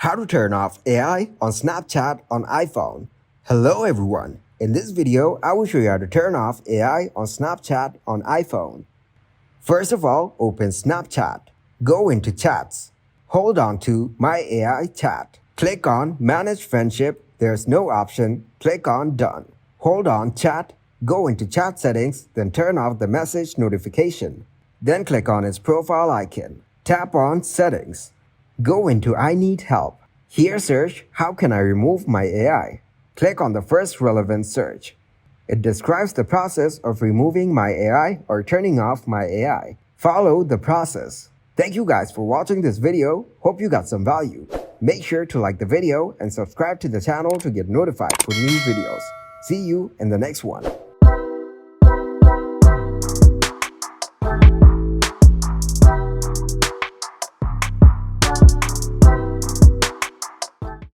How to turn off AI on Snapchat on iPhone. Hello everyone. In this video, I will show you how to turn off AI on Snapchat on iPhone. First of all, open Snapchat. Go into Chats. Hold on to My AI Chat. Click on Manage Friendship. There's no option. Click on Done. Hold on Chat. Go into Chat settings, then turn off the message notification. Then click on its profile icon. Tap on Settings. Go into I Need Help. Here search How can I remove my AI? Click on the first relevant search. It describes the process of removing my AI or turning off my AI. Follow the process. Thank you guys for watching this video. Hope you got some value. Make sure to like the video and subscribe to the channel to get notified for new videos. See you in the next one.